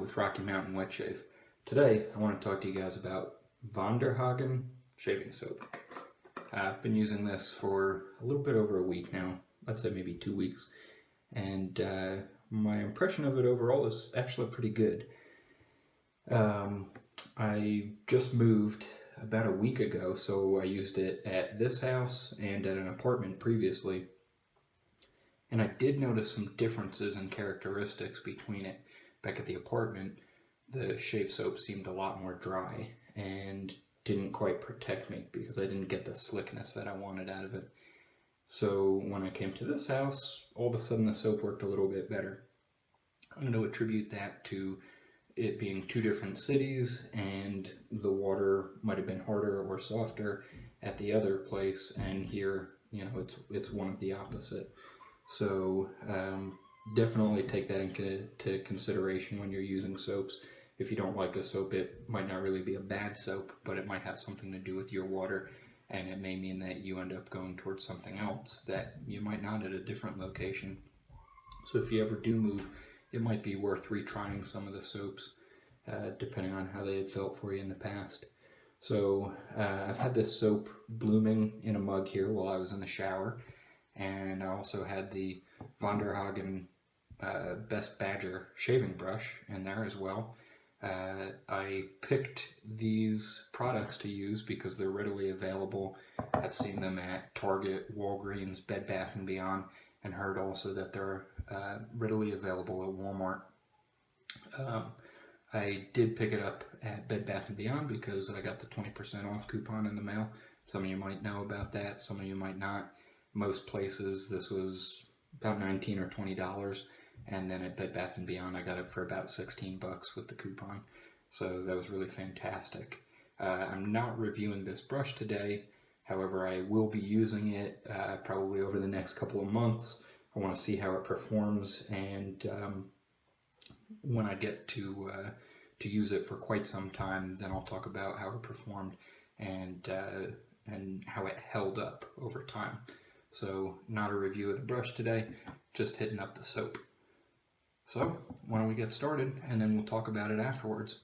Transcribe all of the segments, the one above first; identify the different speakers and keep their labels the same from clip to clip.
Speaker 1: with Rocky Mountain Wet Shave. Today I want to talk to you guys about Hagen Shaving Soap. I've been using this for a little bit over a week now, I'd say maybe 2 weeks, and my impression of it overall is actually pretty good. I just moved about a week ago, so I used it at this house and at an apartment previously. And I did notice some differences in characteristics between it. Back at the apartment, the shave soap seemed a lot more dry and didn't quite protect me because I didn't get the slickness that I wanted out of it. So when I came to this house, all of a sudden the soap worked a little bit better. I'm going to attribute that to it being two different cities, and the water might have been harder or softer at the other place, and here, it's one of the opposite. So definitely take that into consideration when you're using soaps. If you don't like a soap, it might not really be a bad soap, but it might have something to do with your water, and it may mean that you end up going towards something else that you might not at a different location. So if you ever do move, it might be worth retrying some of the soaps, depending on how they had felt for you in the past. So I've had this soap blooming in a mug here while I was in the shower, and I also had the Hagen Best Badger shaving brush in there as well. I picked these products to use because they're readily available. I've seen them at Target, Walgreens, Bed Bath & Beyond, and heard also that they're readily available at Walmart. I did pick it up at Bed Bath & Beyond because I got the 20% off coupon in the mail. Some of you might know about that, some of you might not. Most places this was about $19 or $20, and then at Bed Bath & Beyond I got it for about $16 with the coupon. So that was really fantastic. I'm not reviewing this brush today, however I will be using it probably over the next couple of months. I want to see how it performs, and when I get to use it for quite some time, then I'll talk about how it performed and how it held up over time. So not a review of the brush today, just hitting up the soap. So why don't we get started, and then we'll talk about it afterwards.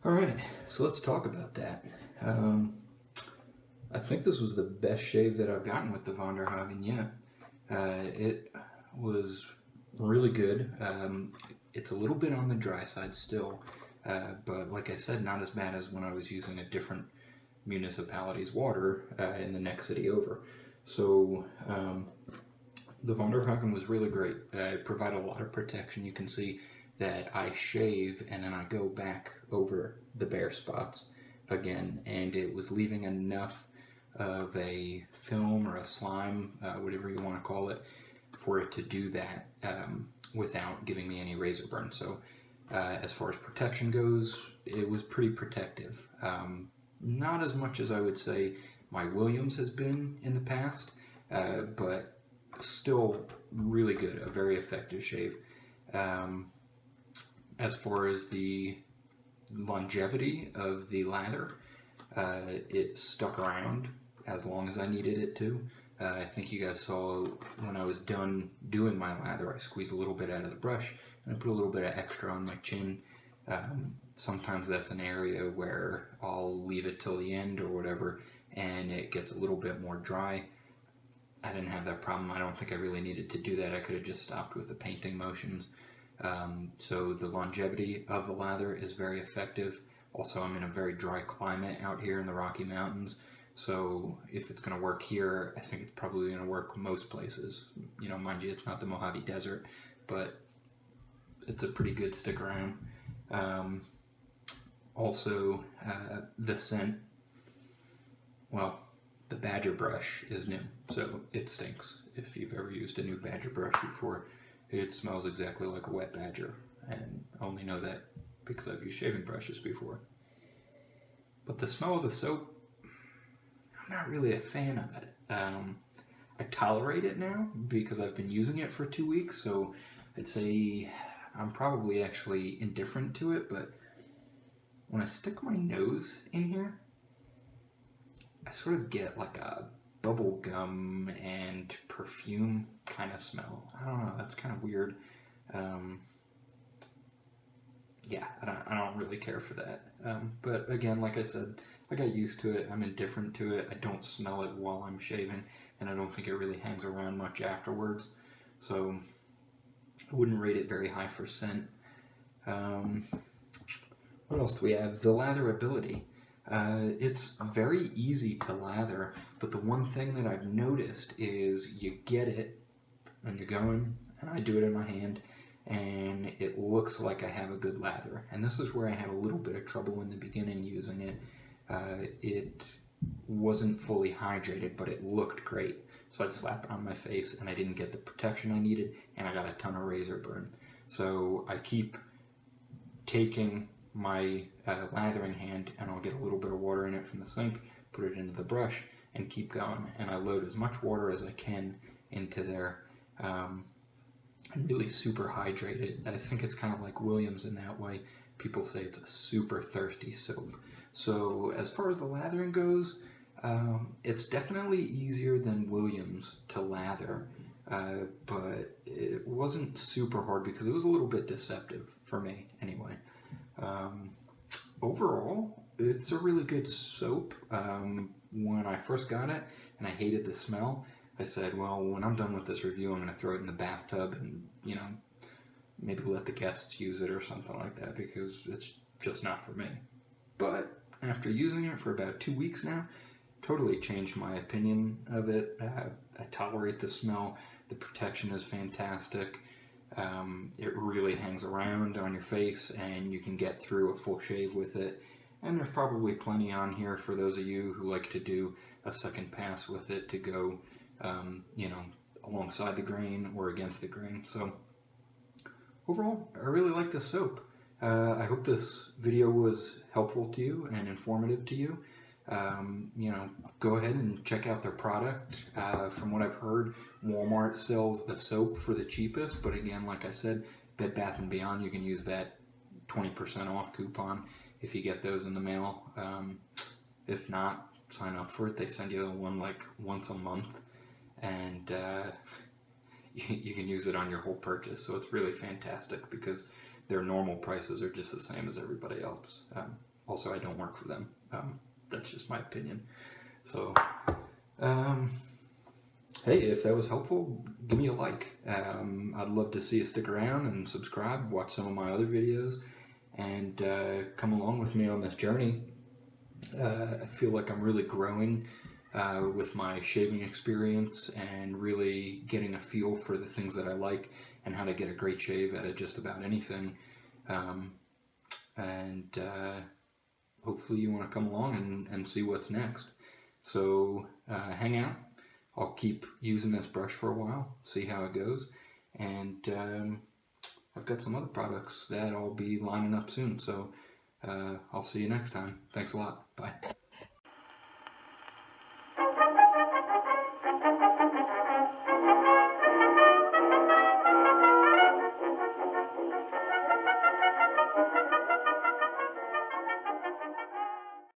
Speaker 1: All right, so let's talk about that. Um, I think this was the best shave that I've gotten with the Von der Hagen yet. It was really good. It's a little bit on the dry side still, but like I said, not as bad as when I was using a different municipality's water in the next city over. So the Von der Hagen was really great. It provided a lot of protection. You can see that I shave and then I go back over the bare spots again, and it was leaving enough of a film or a slime, whatever you want to call it, for it to do that without giving me any razor burn. So as far as protection goes, it was pretty protective. Not as much as I would say my Williams has been in the past, but still really good, a very effective shave. As far as the longevity of the lather, it stuck around as long as I needed it to. I think you guys saw when I was done doing my lather, I squeezed a little bit out of the brush and I put a little bit of extra on my chin. Sometimes that's an area where I'll leave it till the end or whatever and it gets a little bit more dry. I didn't have that problem. I don't think I really needed to do that. I could have just stopped with the painting motions. So the longevity of the lather is very effective. Also, I'm in a very dry climate out here in the Rocky Mountains, so if it's going to work here, I think it's probably going to work most places. You know, mind you, it's not the Mojave Desert, but it's a pretty good stick around. Also, the scent, well, the Badger brush is new, so it stinks. If you've ever used a new Badger brush before, it smells exactly like a wet Badger, and I only know that because I've used shaving brushes before. But the smell of the soap, I'm not really a fan of it. I tolerate it now because I've been using it for 2 weeks, so I'd say I'm probably actually indifferent to it, but when I stick my nose in here, I sort of get like a bubble gum and perfume kind of smell. I don't know, that's kind of weird. Yeah, I don't really care for that. But again, like I said, I got used to it. I'm indifferent to it. I don't smell it while I'm shaving, and I don't think it really hangs around much afterwards. So I wouldn't rate it very high for scent. What else do we have? The latherability. It's very easy to lather, but the one thing that I've noticed is you get it and you're going, and I do it in my hand, and it looks like I have a good lather. And this is where I had a little bit of trouble in the beginning using it. It wasn't fully hydrated, but it looked great. So I'd slap it on my face and I didn't get the protection I needed, and I got a ton of razor burn. So I keep taking my lathering hand and I'll get a little bit of water in it from the sink, put it into the brush, and keep going. And I load as much water as I can into there. And really super hydrated. I think it's kind of like Williams in that way. People say it's a super thirsty soap. So as far as the lathering goes, it's definitely easier than Williams to lather, but it wasn't super hard because it was a little bit deceptive for me anyway. Overall, it's a really good soap. When I first got it and I hated the smell, I said, well, when I'm done with this review, I'm going to throw it in the bathtub and, you know, maybe let the guests use it or something like that because it's just not for me. But after using it for about 2 weeks now, totally changed my opinion of it. I tolerate the smell. The protection is fantastic. It really hangs around on your face and you can get through a full shave with it. And there's probably plenty on here for those of you who like to do a second pass with it to go you know, alongside the grain or against the grain. So overall, I really like this soap. I hope this video was helpful to you and informative to you. You know, go ahead and check out their product. From what I've heard, Walmart sells the soap for the cheapest, but again, like I said, Bed Bath & Beyond, you can use that 20% off coupon if you get those in the mail. If not, sign up for it. They send you one like once a month, and you can use it on your whole purchase. So it's really fantastic because their normal prices are just the same as everybody else. Also, I don't work for them. That's just my opinion. So, um, hey, if that was helpful, give me a like. I'd love to see you stick around and subscribe, watch some of my other videos, and come along with me on this journey. I feel like I'm really growing with my shaving experience and really getting a feel for the things that I like and how to get a great shave out of just about anything. Um, and hopefully you want to come along and see what's next. So hang out. I'll keep using this brush for a while, see how it goes. And I've got some other products that I'll be lining up soon. So I'll see you next time. Thanks a lot. Bye.